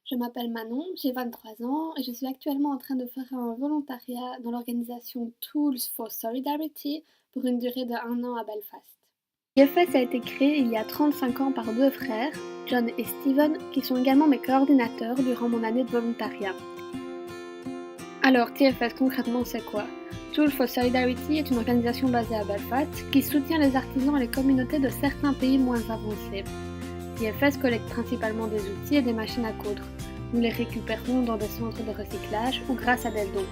Je m'appelle Manon, j'ai 23 ans et je suis actuellement en train de faire un volontariat dans l'organisation Tools for Solidarity pour une durée de 1 an à Belfast. TFS a été créé il y a 35 ans par deux frères, John et Steven, qui sont également mes coordinateurs durant mon année de volontariat. Alors, TFS concrètement c'est quoi? Tools for Solidarity est une organisation basée à Belfast qui soutient les artisans et les communautés de certains pays moins avancés. TFS collecte principalement des outils et des machines à coudre. Nous les récupérons dans des centres de recyclage ou grâce à des dons.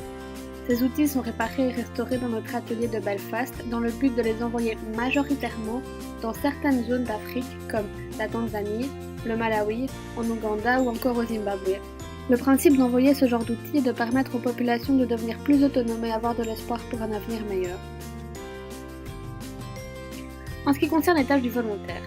Ces outils sont réparés et restaurés dans notre atelier de Belfast dans le but de les envoyer majoritairement dans certaines zones d'Afrique comme la Tanzanie, le Malawi, en Ouganda ou encore au Zimbabwe. Le principe d'envoyer ce genre d'outils est de permettre aux populations de devenir plus autonomes et avoir de l'espoir pour un avenir meilleur. En ce qui concerne les tâches du volontaire,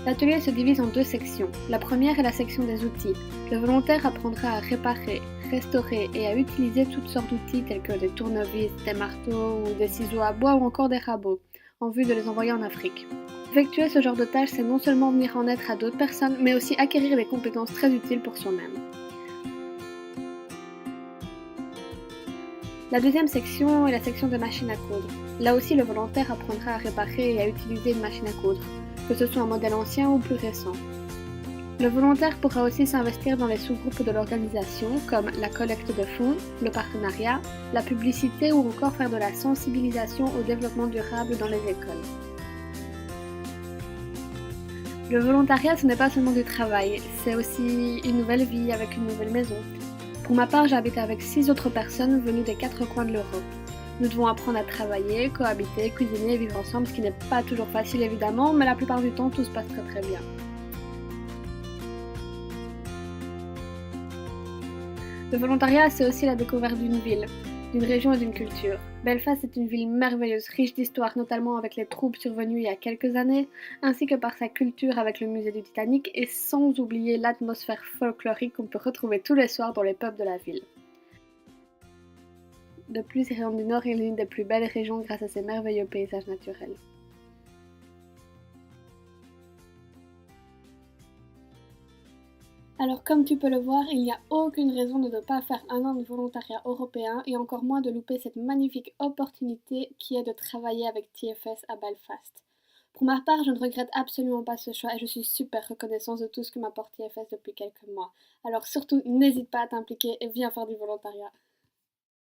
l'atelier se divise en deux sections. La première est la section des outils. Le volontaire apprendra à réparer, restaurer et à utiliser toutes sortes d'outils tels que des tournevis, des marteaux ou des ciseaux à bois ou encore des rabots, en vue de les envoyer en Afrique. Effectuer ce genre de tâches, c'est non seulement venir en aide à d'autres personnes, mais aussi acquérir des compétences très utiles pour soi-même. La deuxième section est la section des machines à coudre. Là aussi, le volontaire apprendra à réparer et à utiliser une machine à coudre, que ce soit un modèle ancien ou plus récent. Le volontaire pourra aussi s'investir dans les sous-groupes de l'organisation, comme la collecte de fonds, le partenariat, la publicité ou encore faire de la sensibilisation au développement durable dans les écoles. Le volontariat, ce n'est pas seulement du travail, c'est aussi une nouvelle vie avec une nouvelle maison. Pour ma part, j'habite avec 6 autres personnes venues des 4 coins de l'Europe. Nous devons apprendre à travailler, cohabiter, cuisiner et vivre ensemble, ce qui n'est pas toujours facile évidemment, mais la plupart du temps tout se passe très très bien. Le volontariat, c'est aussi la découverte d'une ville, d'une région et d'une culture. Belfast est une ville merveilleuse, riche d'histoire, notamment avec les troubles survenus il y a quelques années, ainsi que par sa culture avec le musée du Titanic, et sans oublier l'atmosphère folklorique qu'on peut retrouver tous les soirs dans les pubs de la ville. De plus, l'Irlande du Nord est l'une des plus belles régions grâce à ses merveilleux paysages naturels. Alors comme tu peux le voir, il n'y a aucune raison de ne pas faire 1 an de volontariat européen et encore moins de louper cette magnifique opportunité qui est de travailler avec TFS à Belfast. Pour ma part, je ne regrette absolument pas ce choix et je suis super reconnaissante de tout ce que m'apporte TFS depuis quelques mois. Alors surtout, n'hésite pas à t'impliquer et viens faire du volontariat.